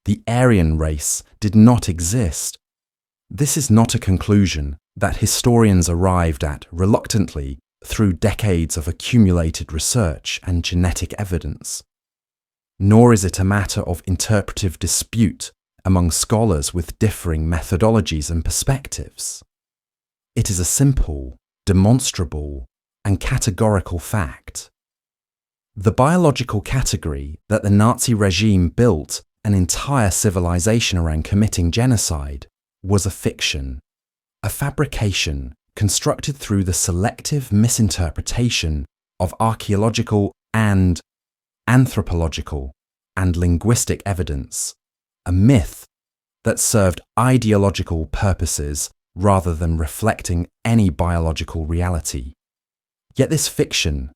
the Aryan race did not exist. This is not a conclusion that historians arrived at reluctantly through decades of accumulated research and genetic evidence. Nor is it a matter of interpretive dispute among scholars with differing methodologies and perspectives. It is a simple, demonstrable, and categorical fact. The biological category that the Nazi regime built an entire civilization around committing genocide was a fiction, a fabrication constructed through the selective misinterpretation of archaeological and anthropological and linguistic evidence, a myth that served ideological purposes rather than reflecting any biological reality. Yet this fiction,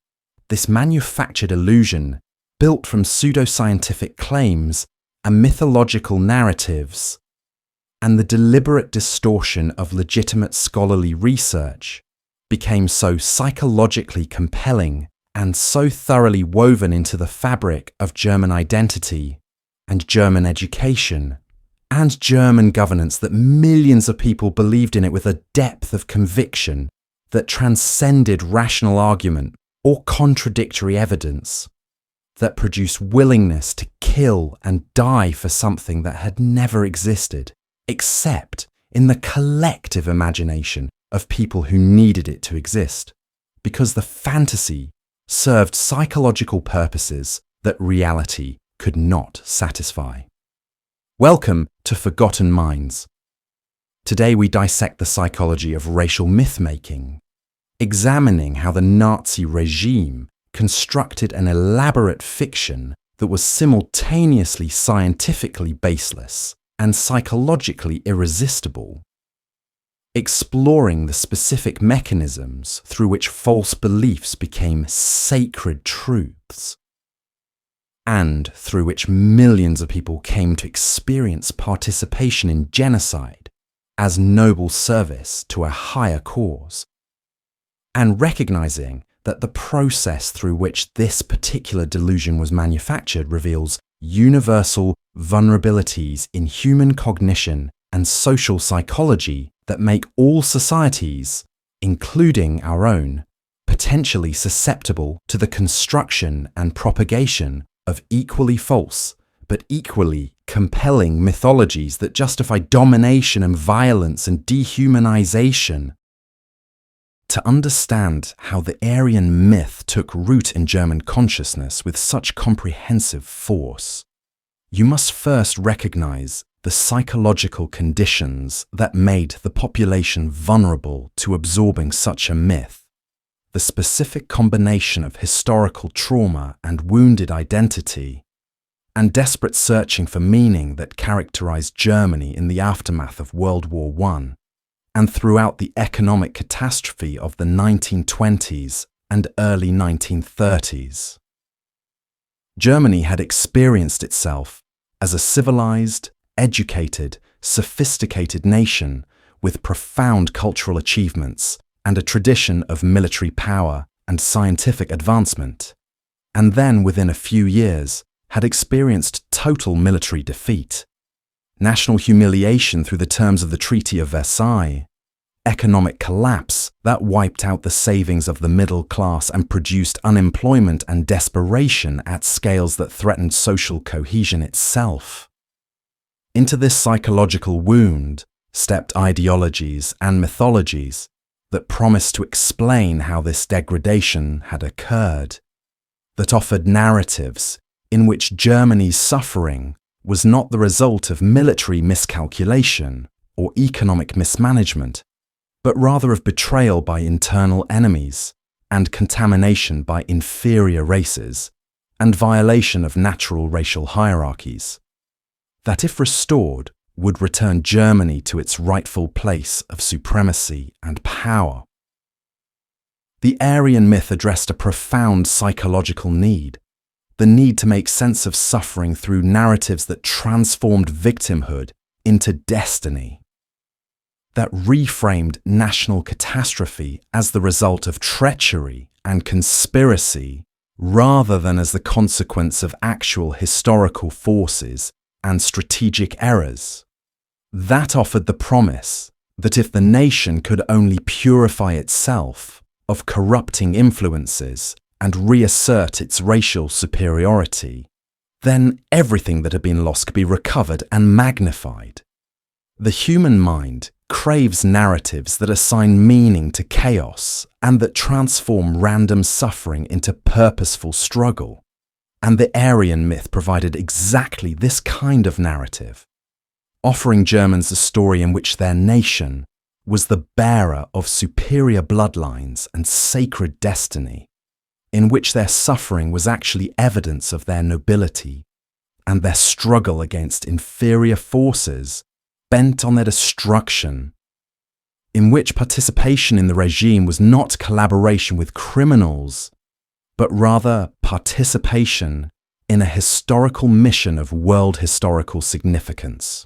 this manufactured illusion, built from pseudoscientific claims and mythological narratives, and the deliberate distortion of legitimate scholarly research, became so psychologically compelling and so thoroughly woven into the fabric of German identity and German education and German governance that millions of people believed in it with a depth of conviction that transcended rational argument or contradictory evidence, that produced willingness to kill and die for something that had never existed, except in the collective imagination of people who needed it to exist, because the fantasy served psychological purposes that reality could not satisfy. Welcome to Forgotten Minds. Today we dissect the psychology of racial myth-making, examining how the Nazi regime constructed an elaborate fiction that was simultaneously scientifically baseless and psychologically irresistible, exploring the specific mechanisms through which false beliefs became sacred truths, and through which millions of people came to experience participation in genocide as noble service to a higher cause, and recognizing that the process through which this particular delusion was manufactured reveals universal vulnerabilities in human cognition and social psychology that make all societies, including our own, potentially susceptible to the construction and propagation of equally false but equally compelling mythologies that justify domination and violence and dehumanization. To understand how the Aryan myth took root in German consciousness with such comprehensive force, you must first recognize the psychological conditions that made the population vulnerable to absorbing such a myth, the specific combination of historical trauma and wounded identity, and desperate searching for meaning that characterized Germany in the aftermath of World War I. And throughout the economic catastrophe of the 1920s and early 1930s. Germany had experienced itself as a civilized, educated, sophisticated nation with profound cultural achievements and a tradition of military power and scientific advancement, and then within a few years had experienced total military defeat, national humiliation through the terms of the Treaty of Versailles, economic collapse that wiped out the savings of the middle class and produced unemployment and desperation at scales that threatened social cohesion itself. Into this psychological wound stepped ideologies and mythologies that promised to explain how this degradation had occurred, that offered narratives in which Germany's suffering was not the result of military miscalculation or economic mismanagement, but rather of betrayal by internal enemies and contamination by inferior races and violation of natural racial hierarchies, that if restored would return Germany to its rightful place of supremacy and power. The Aryan myth addressed a profound psychological need, the need to make sense of suffering through narratives that transformed victimhood into destiny, that reframed national catastrophe as the result of treachery and conspiracy rather than as the consequence of actual historical forces and strategic errors. That offered the promise that if the nation could only purify itself of corrupting influences and reassert its racial superiority, then everything that had been lost could be recovered and magnified. The human mind craves narratives that assign meaning to chaos and that transform random suffering into purposeful struggle. And the Aryan myth provided exactly this kind of narrative, offering Germans a story in which their nation was the bearer of superior bloodlines and sacred destiny, in which their suffering was actually evidence of their nobility and their struggle against inferior forces bent on their destruction, in which participation in the regime was not collaboration with criminals, but rather participation in a historical mission of world historical significance.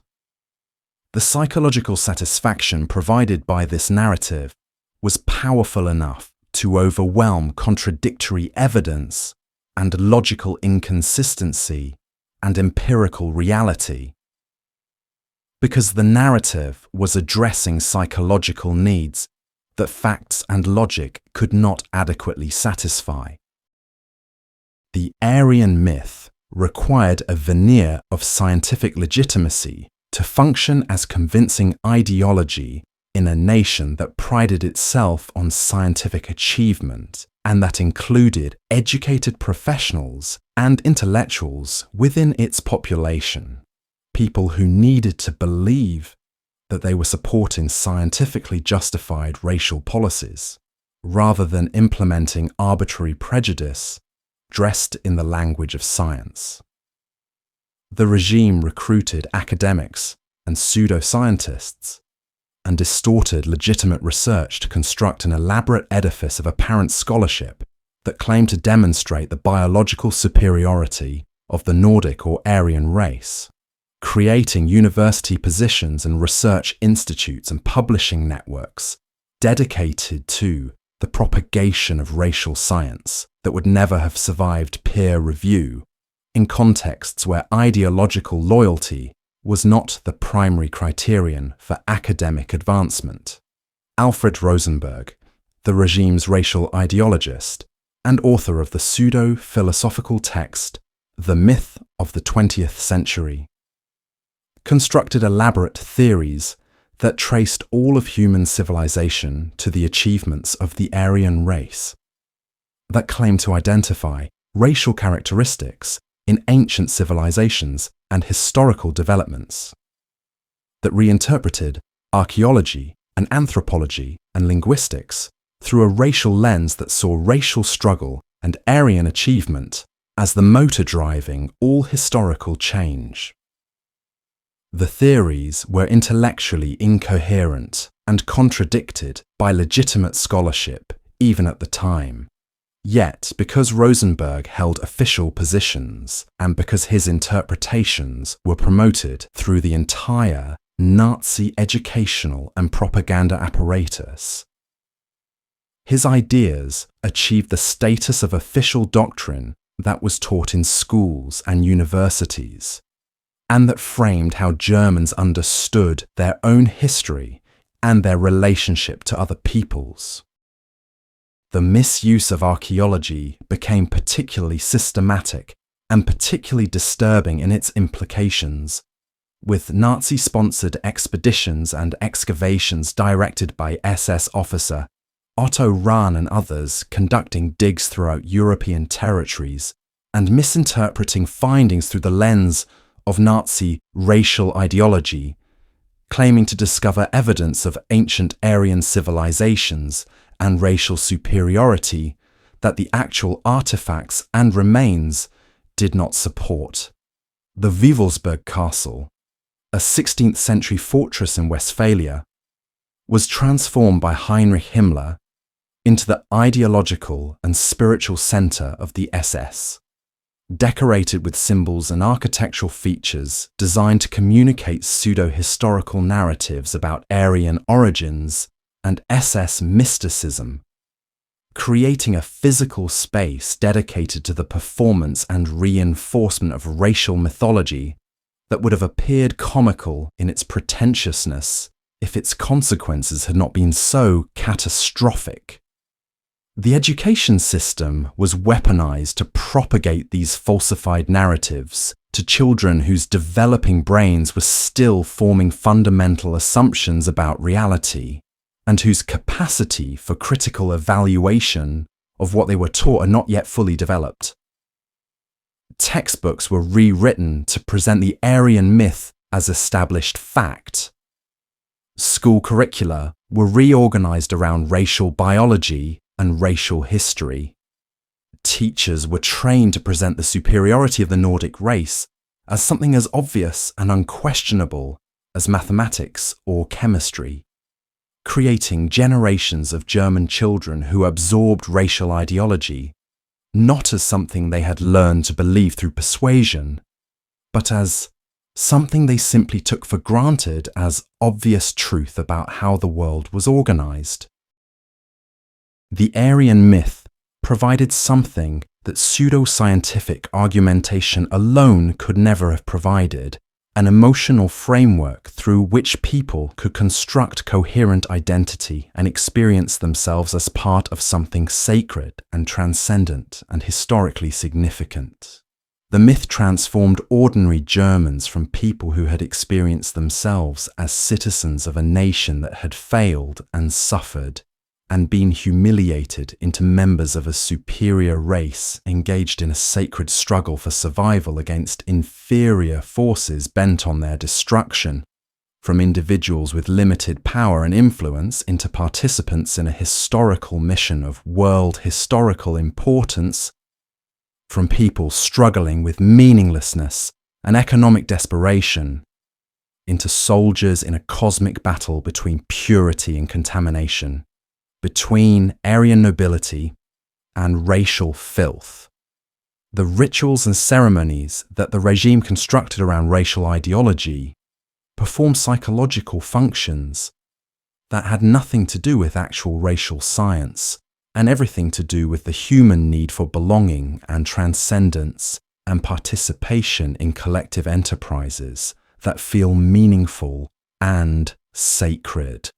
The psychological satisfaction provided by this narrative was powerful enough to overwhelm contradictory evidence and logical inconsistency and empirical reality, because the narrative was addressing psychological needs that facts and logic could not adequately satisfy. The Aryan myth required a veneer of scientific legitimacy to function as convincing ideology in a nation that prided itself on scientific achievement and that included educated professionals and intellectuals within its population, people who needed to believe that they were supporting scientifically justified racial policies, rather than implementing arbitrary prejudice dressed in the language of science. The regime recruited academics and pseudoscientists and distorted legitimate research to construct an elaborate edifice of apparent scholarship that claimed to demonstrate the biological superiority of the Nordic or Aryan race, creating university positions and research institutes and publishing networks dedicated to the propagation of racial science that would never have survived peer review in contexts where ideological loyalty was not the primary criterion for academic advancement. Alfred Rosenberg, the regime's racial ideologist and author of the pseudo-philosophical text The Myth of the 20th Century, constructed elaborate theories that traced all of human civilization to the achievements of the Aryan race, that claimed to identify racial characteristics in ancient civilizations and historical developments, that reinterpreted archaeology and anthropology and linguistics through a racial lens that saw racial struggle and Aryan achievement as the motor driving all historical change. The theories were intellectually incoherent and contradicted by legitimate scholarship even at the time. Yet, because Rosenberg held official positions and because his interpretations were promoted through the entire Nazi educational and propaganda apparatus, his ideas achieved the status of official doctrine that was taught in schools and universities, and that framed how Germans understood their own history and their relationship to other peoples. The misuse of archaeology became particularly systematic and particularly disturbing in its implications, with Nazi-sponsored expeditions and excavations directed by SS officer Otto Rahn and others conducting digs throughout European territories and misinterpreting findings through the lens of Nazi racial ideology, claiming to discover evidence of ancient Aryan civilizations and racial superiority that the actual artifacts and remains did not support. The Wewelsburg Castle, a 16th century fortress in Westphalia, was transformed by Heinrich Himmler into the ideological and spiritual center of the SS, decorated with symbols and architectural features designed to communicate pseudo-historical narratives about Aryan origins and SS mysticism, creating a physical space dedicated to the performance and reinforcement of racial mythology that would have appeared comical in its pretentiousness if its consequences had not been so catastrophic. The education system was weaponized to propagate these falsified narratives to children whose developing brains were still forming fundamental assumptions about reality, and whose capacity for critical evaluation of what they were taught are not yet fully developed. Textbooks were rewritten to present the Aryan myth as established fact. School curricula were reorganized around racial biology and racial history. Teachers were trained to present the superiority of the Nordic race as something as obvious and unquestionable as mathematics or chemistry, creating generations of German children who absorbed racial ideology not as something they had learned to believe through persuasion, but as something they simply took for granted as obvious truth about how the world was organized. The Aryan myth provided something that pseudo-scientific argumentation alone could never have provided, an emotional framework through which people could construct coherent identity and experience themselves as part of something sacred and transcendent and historically significant. The myth transformed ordinary Germans from people who had experienced themselves as citizens of a nation that had failed and suffered and been humiliated into members of a superior race engaged in a sacred struggle for survival against inferior forces bent on their destruction, from individuals with limited power and influence into participants in a historical mission of world historical importance, from people struggling with meaninglessness and economic desperation into soldiers in a cosmic battle between purity and contamination, between Aryan nobility and racial filth. The rituals and ceremonies that the regime constructed around racial ideology performed psychological functions that had nothing to do with actual racial science and everything to do with the human need for belonging and transcendence and participation in collective enterprises that feel meaningful and sacred.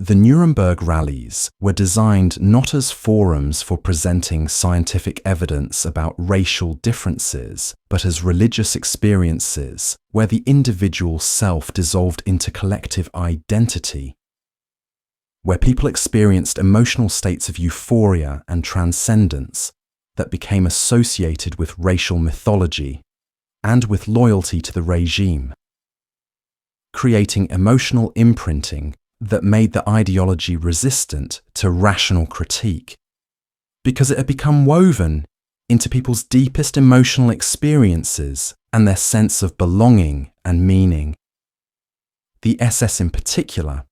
The Nuremberg rallies were designed not as forums for presenting scientific evidence about racial differences, but as religious experiences where the individual self dissolved into collective identity, where people experienced emotional states of euphoria and transcendence that became associated with racial mythology and with loyalty to the regime, creating emotional imprinting that made the ideology resistant to rational critique, because it had become woven into people's deepest emotional experiences and their sense of belonging and meaning. The SS in particular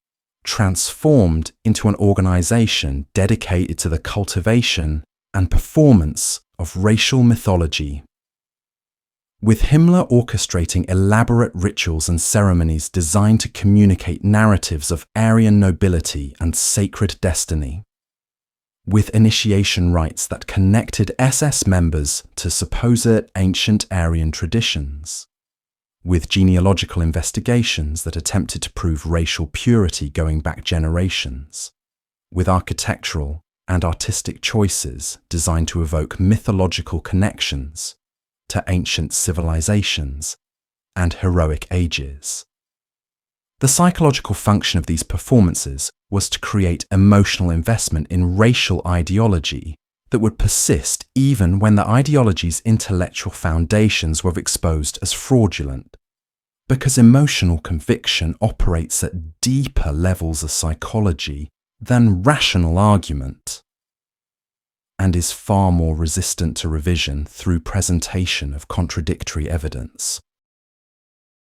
transformed into an organization dedicated to the cultivation and performance of racial mythology. With Himmler orchestrating elaborate rituals and ceremonies designed to communicate narratives of Aryan nobility and sacred destiny, with initiation rites that connected SS members to supposed ancient Aryan traditions, with genealogical investigations that attempted to prove racial purity going back generations, with architectural and artistic choices designed to evoke mythological connections to ancient civilizations and heroic ages. The psychological function of these performances was to create emotional investment in racial ideology that would persist even when the ideology's intellectual foundations were exposed as fraudulent, because emotional conviction operates at deeper levels of psychology than rational argument, and is far more resistant to revision through presentation of contradictory evidence.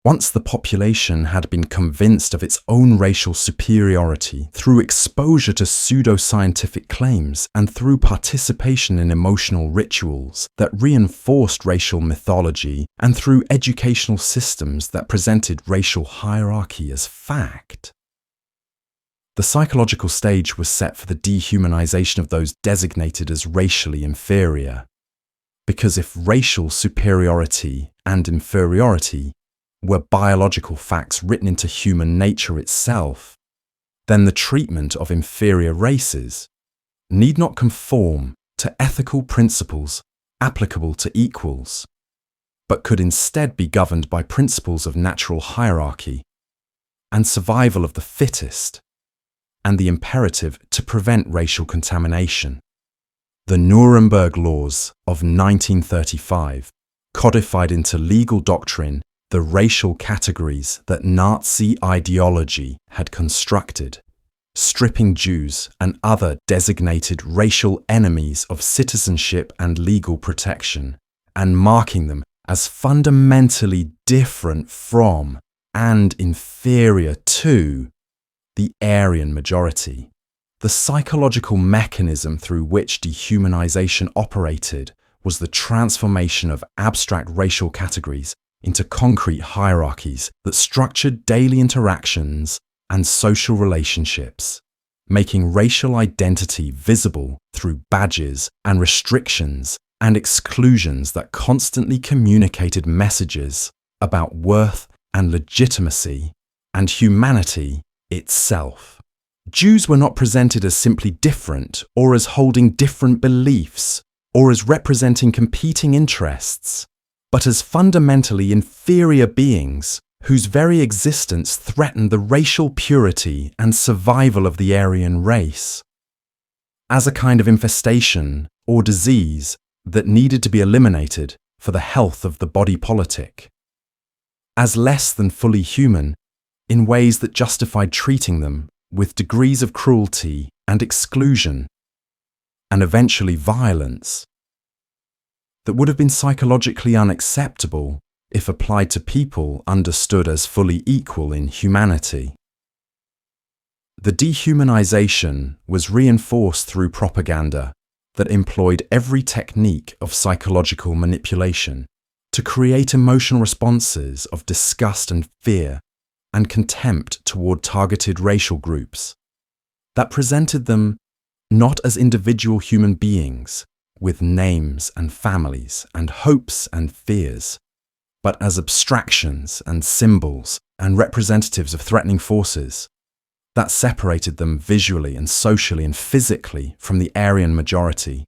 Once the population had been convinced of its own racial superiority through exposure to pseudo-scientific claims and through participation in emotional rituals that reinforced racial mythology and through educational systems that presented racial hierarchy as fact, the psychological stage was set for the dehumanization of those designated as racially inferior. Because if racial superiority and inferiority were biological facts written into human nature itself, then the treatment of inferior races need not conform to ethical principles applicable to equals, but could instead be governed by principles of natural hierarchy and survival of the fittest, and the imperative to prevent racial contamination. The Nuremberg Laws of 1935 codified into legal doctrine the racial categories that Nazi ideology had constructed, stripping Jews and other designated racial enemies of citizenship and legal protection, and marking them as fundamentally different from and inferior to the Aryan majority. The psychological mechanism through which dehumanization operated was the transformation of abstract racial categories into concrete hierarchies that structured daily interactions and social relationships, making racial identity visible through badges and restrictions and exclusions that constantly communicated messages about worth and legitimacy and humanity itself. Jews were not presented as simply different or as holding different beliefs or as representing competing interests, but as fundamentally inferior beings whose very existence threatened the racial purity and survival of the Aryan race, as a kind of infestation or disease that needed to be eliminated for the health of the body politic, as less than fully human in ways that justified treating them with degrees of cruelty and exclusion, and eventually violence, that would have been psychologically unacceptable if applied to people understood as fully equal in humanity. The dehumanization was reinforced through propaganda that employed every technique of psychological manipulation to create emotional responses of disgust and fear and contempt toward targeted racial groups that presented them not as individual human beings with names and families and hopes and fears, but as abstractions and symbols and representatives of threatening forces that separated them visually and socially and physically from the Aryan majority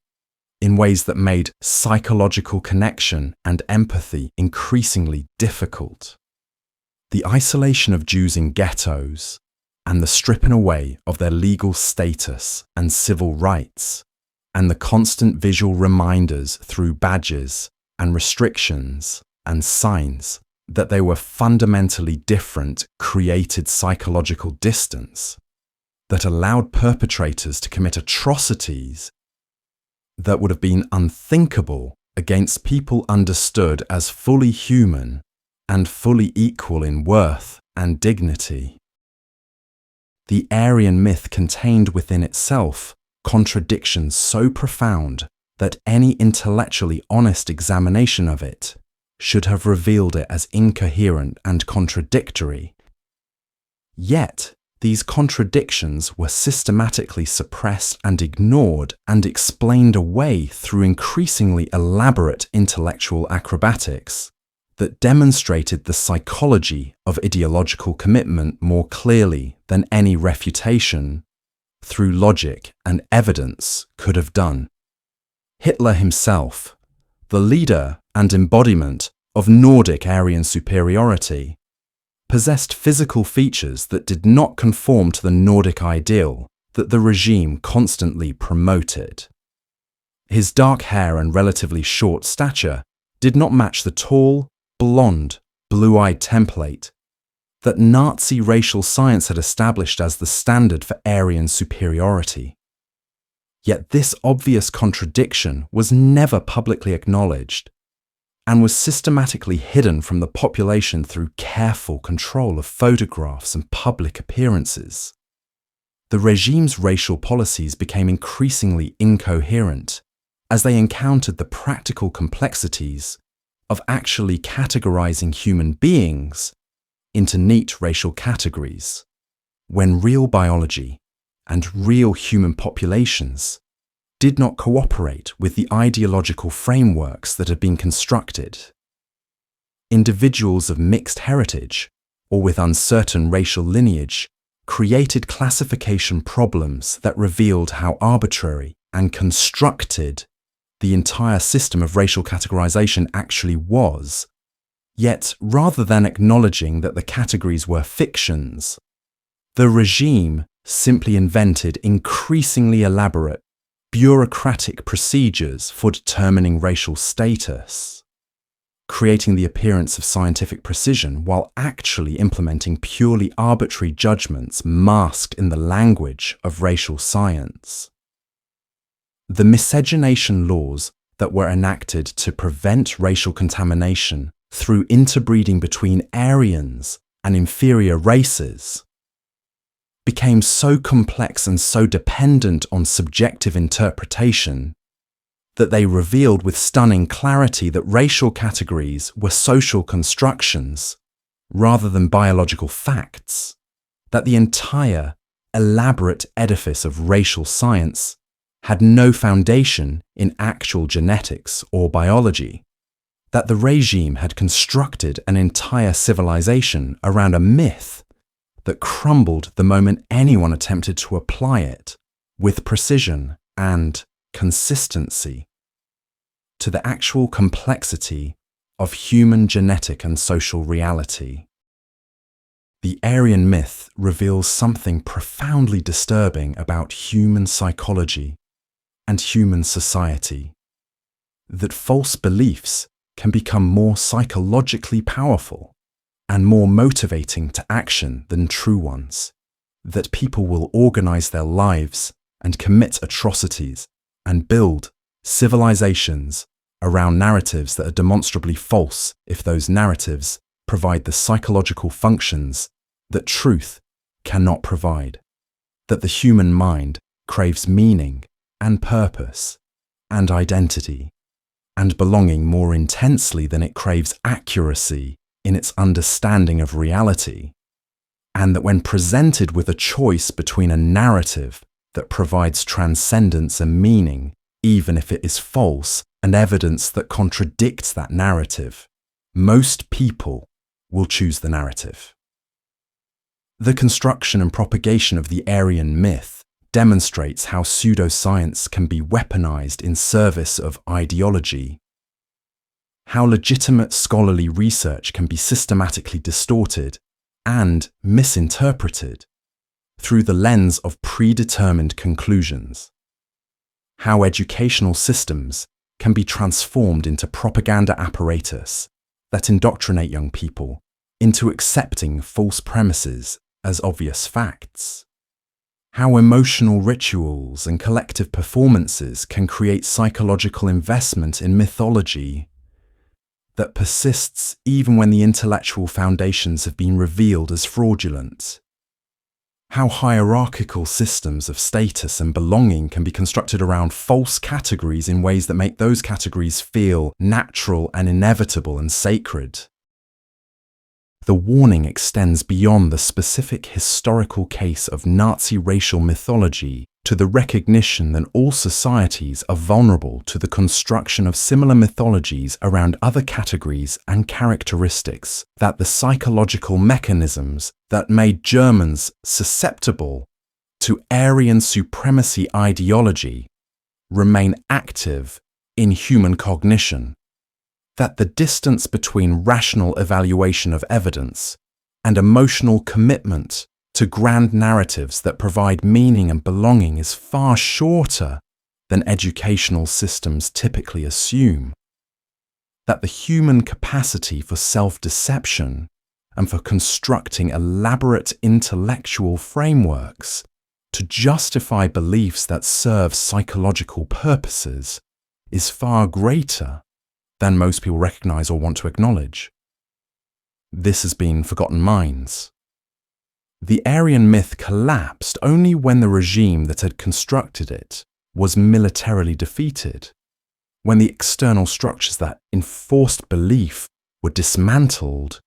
in ways that made psychological connection and empathy increasingly difficult. The isolation of Jews in ghettos and the stripping away of their legal status and civil rights, and the constant visual reminders through badges and restrictions and signs that they were fundamentally different created psychological distance that allowed perpetrators to commit atrocities that would have been unthinkable against people understood as fully human and fully equal in worth and dignity. The Aryan myth contained within itself contradictions so profound that any intellectually honest examination of it should have revealed it as incoherent and contradictory. Yet, these contradictions were systematically suppressed and ignored and explained away through increasingly elaborate intellectual acrobatics that demonstrated the psychology of ideological commitment more clearly than any refutation, through logic and evidence, could have done. Hitler himself, the leader and embodiment of Nordic Aryan superiority, possessed physical features that did not conform to the Nordic ideal that the regime constantly promoted. His dark hair and relatively short stature did not match the tall, blonde, blue-eyed template that Nazi racial science had established as the standard for Aryan superiority. Yet this obvious contradiction was never publicly acknowledged and was systematically hidden from the population through careful control of photographs and public appearances. The regime's racial policies became increasingly incoherent as they encountered the practical complexities of actually categorizing human beings into neat racial categories, when real biology and real human populations did not cooperate with the ideological frameworks that had been constructed. individuals of mixed heritage or with uncertain racial lineage created classification problems that revealed how arbitrary and constructed the entire system of racial categorization actually was. Yet, rather than acknowledging that the categories were fictions, the regime simply invented increasingly elaborate, bureaucratic procedures for determining racial status, creating the appearance of scientific precision while actually implementing purely arbitrary judgments masked in the language of racial science. The miscegenation laws that were enacted to prevent racial contamination through interbreeding between Aryans and inferior races became so complex and so dependent on subjective interpretation that they revealed with stunning clarity that racial categories were social constructions rather than biological facts, that the entire elaborate edifice of racial science had no foundation in actual genetics or biology, that the regime had constructed an entire civilization around a myth that crumbled the moment anyone attempted to apply it with precision and consistency to the actual complexity of human genetic and social reality. The Aryan myth reveals something profoundly disturbing about human psychology and human society, that false beliefs can become more psychologically powerful and more motivating to action than true ones, that people will organize their lives and commit atrocities and build civilizations around narratives that are demonstrably false if those narratives provide the psychological functions that truth cannot provide, that the human mind craves meaning and purpose and identity and belonging more intensely than it craves accuracy in its understanding of reality, and that when presented with a choice between a narrative that provides transcendence and meaning, even if it is false, and evidence that contradicts that narrative, most people will choose the narrative. The construction and propagation of the Aryan myth demonstrates how pseudoscience can be weaponized in service of ideology, how legitimate scholarly research can be systematically distorted and misinterpreted through the lens of predetermined conclusions, how educational systems can be transformed into propaganda apparatus that indoctrinate young people into accepting false premises as obvious facts, how emotional rituals and collective performances can create psychological investment in mythology that persists even when the intellectual foundations have been revealed as fraudulent, how hierarchical systems of status and belonging can be constructed around false categories in ways that make those categories feel natural and inevitable and sacred. The warning extends beyond the specific historical case of Nazi racial mythology to the recognition that all societies are vulnerable to the construction of similar mythologies around other categories and characteristics, that the psychological mechanisms that made Germans susceptible to Aryan supremacy ideology remain active in human cognition, that the distance between rational evaluation of evidence and emotional commitment to grand narratives that provide meaning and belonging is far shorter than educational systems typically assume, that the human capacity for self-deception and for constructing elaborate intellectual frameworks to justify beliefs that serve psychological purposes is far greater than most people recognize or want to acknowledge. This has been Forgotten Minds. The Aryan myth collapsed only when the regime that had constructed it was militarily defeated, when the external structures that enforced belief were dismantled,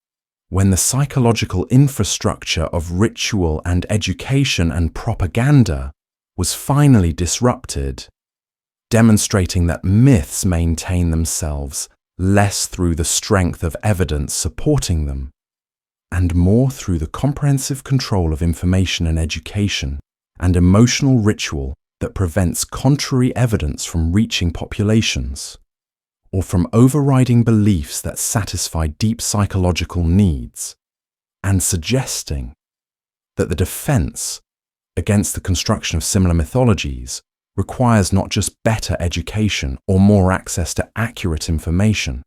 when the psychological infrastructure of ritual and education and propaganda was finally disrupted, demonstrating that myths maintain themselves less through the strength of evidence supporting them, and more through the comprehensive control of information and education and emotional ritual that prevents contrary evidence from reaching populations, or from overriding beliefs that satisfy deep psychological needs, and suggesting that the defense against the construction of similar mythologies requires not just better education or more access to accurate information,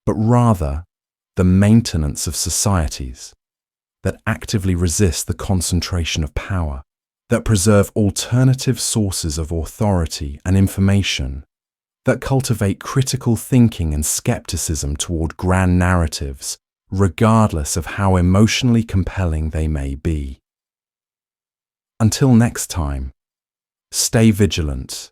but rather the maintenance of societies that actively resist the concentration of power, that preserve alternative sources of authority and information, that cultivate critical thinking and skepticism toward grand narratives, regardless of how emotionally compelling they may be. Until next time, stay vigilant